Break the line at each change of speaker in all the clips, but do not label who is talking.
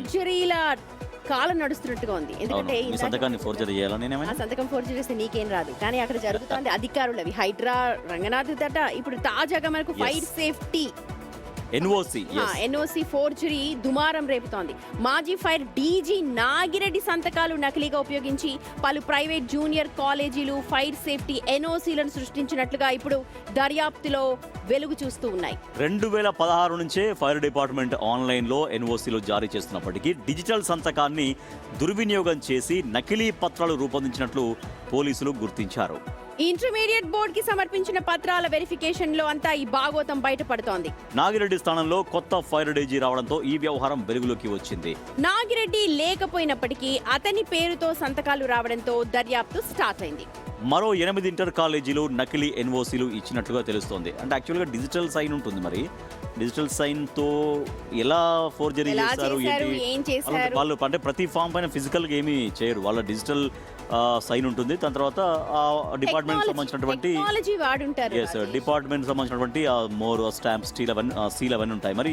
ఫోర్జరీల కాలం నడుస్తున్నట్టుగా ఉంది. ఎందుకంటే
సంతకాన్ని ఫోర్జరీ చేయాలని
సంతకం ఫోర్జరీ చేస్తే నీకేం రాదు, కానీ అక్కడ జరుగుతుంది అధికారులవి హైడ్రా రంగనాథ్ దట. ఇప్పుడు తాజాగా మనకు ఫైర్ సేఫ్టీ ఎన్ఓసి ఫోర్జరీ దుమారం రేపుతోంది. మాజీ ఫైర్ డీజీ నాగిరెడ్డి సంతకాలు నకిలీగా ఉపయోగించి పలు ప్రైవేట్ జూనియర్ కాలేజీలు ఫైర్ సేఫ్టీ ఎన్ఓసీలను సృష్టించినట్లుగా ఇప్పుడు దర్యాప్తులో వెలుగు చూస్తూ ఉన్నాయి.
2016 నుంచే ఫైర్ డిపార్ట్మెంట్ ఆన్లైన్లో ఎన్ఓసీలు జారీ చేస్తున్నప్పటికీ డిజిటల్ సంతకాన్ని దుర్వినియోగం చేసి నకిలీ పత్రాలు రూపొందించినట్లు పోలీసులు గుర్తించారు.
ఇంటర్మీడియట్ బోర్డ్ కి సమర్పించిన పత్రాల వెరిఫికేషన్ లో అంతా ఈ భాగోతం బయటపడుతోంది.
నాగిరెడ్డి స్థానంలో కొత్త ఫైర్ డీజీ రావడంతో ఈ వ్యవహారం వెలుగులోకి వచ్చింది.
నాగిరెడ్డి లేకపోయినప్పటికీ అతని పేరుతో సంతకాలు రావడంతో దర్యాప్తు స్టార్ట్ అయింది.
మరో 8 ఇంటర్ కాలేజీలు నకిలీ ఎన్ఓసీలు ఇచ్చినట్లుగా తెలుస్తోంది. అంటే యాక్చువల్గా డిజిటల్ సైన్ ఉంటుంది, మరి డిజిటల్ సైన్ తో ఎలా ఫోర్జరీ చేస్తారు వాళ్ళు? అంటే ప్రతి ఫామ్ పైన ఫిజికల్ గా ఏమీ చేయరు, వాళ్ళ డిజిటల్ సైన్ ఉంటుంది. దాని తర్వాత డిపార్ట్మెంట్ సంబంధించినటువంటి మోర్ స్టాంప్ సీల్ అవన్నీ ఉంటాయి. మరి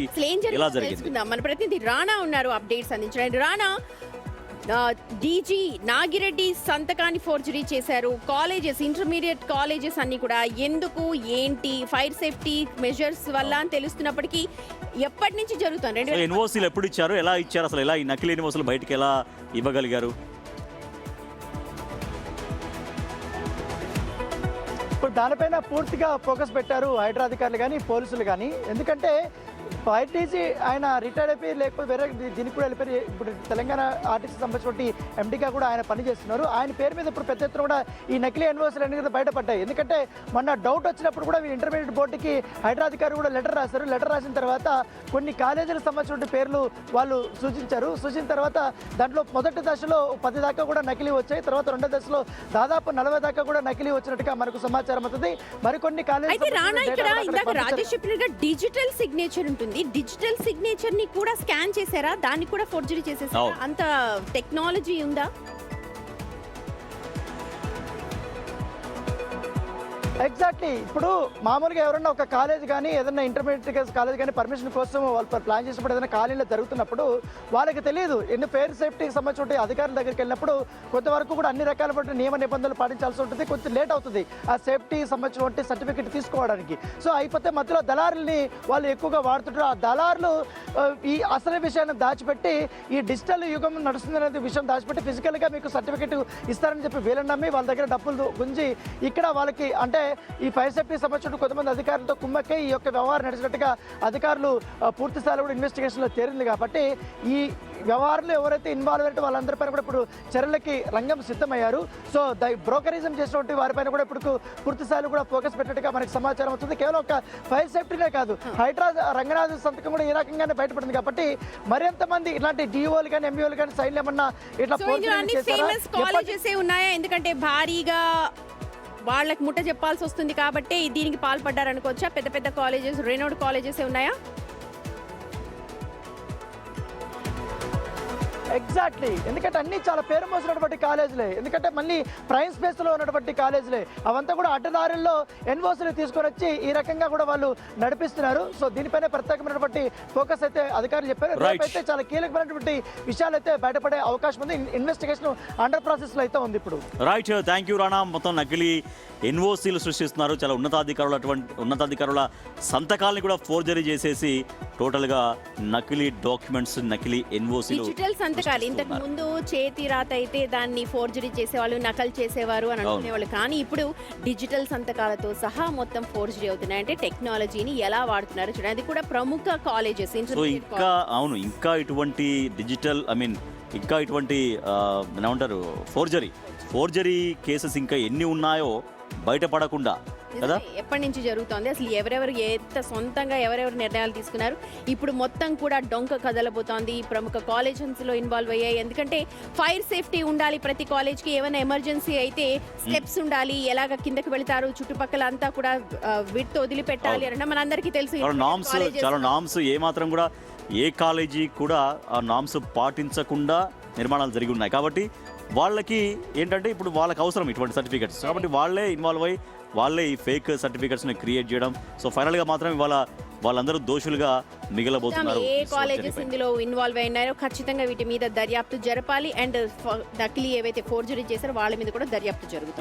ఎలా జరిగింది?
మన ప్రతినిధి రాణా ఉన్నారు అప్డేట్స్ అందించడానికి. రాణా, డీజీ నాగిరెడ్డి సంతకాన్ని ఫోర్జరీ చేశారు. కాలేజెస్, ఇంటర్మీడియట్ కాలేజెస్ అన్ని కూడా ఎందుకు, ఏంటి, ఫైర్ సేఫ్టీ మెజర్స్ వల్ల అని తెలుస్తున్నప్పటికీ ఎప్పటి నుంచి జరుగుతుంది?
ఎన్ఓసీలు ఎప్పుడు ఇచ్చారు, ఎలా ఇచ్చారు, అసలు ఎలా ఈ నకిలీ ఎన్ఓసీలు బయటకు ఎలా ఇవ్వగలిగారు?
ఇప్పుడు దానిపైన పూర్తిగా ఫోకస్ పెట్టారు హైడ్రా అధికారులు కానీ పోలీసులు కానీ. ఎందుకంటే ఫైర్ డీజీ ఆయన రిటైర్డ్ అయిపోయి లేకపోతే వేరే దీనికి కూడా వెళ్ళిపోయి ఇప్పుడు తెలంగాణ ఆర్టీసీ సంబంధించినటువంటి ఎండీగా కూడా ఆయన పనిచేస్తున్నారు. ఆయన పేరు మీద ఇప్పుడు పెద్ద ఎత్తున కూడా ఈ నకిలీ ఎన్ఓసీలు అనేది బయటపడ్డాయి. ఎందుకంటే మొన్న డౌట్ వచ్చినప్పుడు కూడా ఇంటర్మీడియట్ బోర్డుకి హైడ్రా అధికారులు కూడా లెటర్ రాశారు. లెటర్ రాసిన తర్వాత కొన్ని కాలేజీలకు సంబంధించిన పేర్లు వాళ్ళు సూచించారు. సూచించిన తర్వాత దాంట్లో మొదటి దశలో 10 దాకా కూడా నకిలీ వచ్చాయి. తర్వాత రెండో దశలో దాదాపు 40 దాకా కూడా నకిలీ వచ్చినట్టుగా మనకు సమాచారం అవుతుంది. మరికొన్ని కాలేజీలు
డిజిటల్ సిగ్నేచర్ ఉంటుంది, డిజిటల్ సిగ్నేచర్ ని కూడా స్కాన్ చేశారా? దాన్ని కూడా ఫోర్జరీ చేసేసారా? అంత టెక్నాలజీ ఉందా?
ఎగ్జాక్ట్లీ. ఇప్పుడు మామూలుగా ఎవరన్నా ఒక కాలేజ్ కానీ ఏదైనా ఇంటర్మీడియట్ కాలేజ్ కానీ పర్మిషన్ కోసం వాళ్ళు ప్లాన్ చేసినప్పుడు ఏదైనా కాలేజీలో జరుగుతున్నప్పుడు వాళ్ళకి తెలియదు. ఎన్ని ఫైర్ సేఫ్టీకి సంబంధించిన అధికారుల దగ్గరికి వెళ్ళినప్పుడు కొంతవరకు కూడా అన్ని రకాల నియమ నిబంధనలు పాటించాల్సి ఉంటుంది. కొంచెం లేట్ అవుతుంది ఆ సేఫ్టీకి సంబంధించిన సర్టిఫికెట్ తీసుకోవడానికి. సో అయిపోతే మధ్యలో దళారుల్ని వాళ్ళు ఎక్కువగా వాడుతుంటారు. ఆ దళారులు ఈ అసలు విషయాన్ని దాచిపెట్టి ఈ డిజిటల్ యుగం నడుస్తుందనే విషయం దాచిపెట్టి ఫిజికల్గా మీకు సర్టిఫికెట్ ఇస్తారని చెప్పి వీళ్ళని నమ్మి వాళ్ళ దగ్గర డబ్బులు గుంజి ఇక్కడ వాళ్ళకి అంటే ఈ ఫైర్ సేఫ్టీ సంబంధించిన కొంతమంది అధికారులతో కుమ్మక్కే ఈ యొక్క వ్యవహారం నడిచినట్టుగా అధికారులు పూర్తి స్థాయిలో కూడా ఇన్వెస్టిగేషన్లో తేలింది. కాబట్టి ఈ వ్యవహారంలో ఎవరైతే ఇన్వాల్వ్ అయితే వాళ్ళందరిపైన కూడా ఇప్పుడు చర్యలకి రంగం సిద్ధమయ్యారు. సో బ్రోకరిజం చేసినటువంటి వారిపైన కూడా ఇప్పుడు పూర్తి స్థాయిలో కూడా ఫోకస్ పెట్టినట్టుగా మనకి సమాచారం అవుతుంది. కేవలం ఒక ఫైర్ సేఫ్టీనే కాదు, హైడ్రా రంగనాథ్ సంతకం కూడా ఈ రకంగానే బయటపడింది. కాబట్టి మరింత మంది ఇలాంటి డిఓలు కానీ ఎంఈఓలు కానీ సైన్లు ఏమన్నా ఇట్లా
ఉన్నాయా? ఎందుకంటే భారీగా వాళ్ళకి ముట్ట చెప్పాల్సి వస్తుంది కాబట్టి దీనికి పాల్పడ్డారనుకోవచ్చా? పెద్ద పెద్ద కాలేజెస్, రెనోడ్ కాలేజెస్ ఉన్నాయా?
ఎగ్జాక్ట్లీ. ఎందుకంటే అన్ని చాలా పేరు మోసినటువంటి కాలేజీలే, ఎందుకంటే మళ్ళీ ప్రైమ్ స్పేస్లో ఉన్నటువంటి కాలేజీలే. అవంతా కూడా అడ్డదారుల్లో ఎన్ఓసీలు తీసుకొని వచ్చి ఈ రకంగా కూడా వాళ్ళు నడిపిస్తున్నారు. సో దీనిపైన ప్రత్యేకమైనటువంటి ఫోకస్ అయితే అధికారులు చెప్పారు. రేపైతే చాలా కీలకమైనటువంటి విషయాలు అయితే బయటపడే అవకాశం ఉంది. ఇన్వెస్టిగేషన్ అండర్ ప్రాసెస్లో అయితే ఉంది ఇప్పుడు.
Right, thank you Rana. మొత్తం నకిలీ ఎన్ఓసీలు సృష్టిస్తున్నారు. చాలా ఉన్నతాధికారుల సంతకాలని కూడా ఫోర్జరీ చేసేసి టోటల్గా నకిలీ డాక్యుమెంట్స్, నకిలీ ఎన్ఓసీలు,
డిజిటల్ సంతకాలు. ఇంతకు ముందు చేతి రాత అయితే దాన్ని ఫోర్జరీ చేసేవాళ్ళు, నకలు చేసేవారు అని అనుకునేవాళ్ళు. కానీ ఇప్పుడు డిజిటల్ సంతకాలతో సహా మొత్తం ఫోర్జరీ అవుతున్నాయి. అంటే టెక్నాలజీని ఎలా వాడుతున్నారు చూడండి. అది కూడా ప్రముఖ కాలేజెస్.
ఇంకా ఇటువంటి డిజిటల్ ఇంకా ఇటువంటి ఏమంటారు ఫోర్జరీ కేసెస్ ఇంకా ఎన్ని ఉన్నాయో బయటపడకుండా కదా
ఎప్పటి నుంచి జరుగుతోంది, అసలు ఎవరెవరు సొంతంగా ఎవరెవరు నిర్ణయాలు తీసుకున్నారు. ఇప్పుడు మొత్తం కూడా డొంక కదలబోతోంది. ప్రముఖ కాలేజెస్ లో ఇన్వాల్వ్ అయ్యాయి. ఎందుకంటే ఫైర్ సేఫ్టీ ఉండాలి ప్రతి కాలేజ్ కి. ఏమైనా ఎమర్జెన్సీ అయితే స్టెప్స్ ఉండాలి, ఎలాగ కిందకి వెళ్తారు, చుట్టుపక్కల అంతా కూడా విడ్త్ వదిలిపెట్టాలి అంటే మనందరికీ తెలుసు.
చాలా నామ్స్ ఏమాత్రం కూడా ఏ కాలేజీ కూడా ఆ నామ్స్ పాటించకుండా నిర్మాణాలు జరిగి ఉన్నాయి. కాబట్టి వాళ్ళకి ఏంటంటే ఇప్పుడు వాళ్ళకి అవసరం ఇటువంటి సర్టిఫికెట్స్. కాబట్టి వాళ్ళే ఇన్వాల్వ్ అయ్యి వాళ్ళే ఈ ఫేక్ సర్టిఫికెట్స్ని క్రియేట్ చేయడం. సో ఫైనల్గా మాత్రం ఇవాళ వాళ్ళందరూ దోషులుగా మిగలబోతున్నారు
ఏ
మిస్
కాలేజెస్
వర్జరీ పైన.
ఇందులో ఇన్వాల్వ్ అయినారో ఖచ్చితంగా వీటి మీద దర్యాప్తు జరపాలి అండ్ నకిలీ ఏవైతే ఫోర్జరీ చేశారో వాళ్ళ మీద కూడా దర్యాప్తు జరుగుతుంది.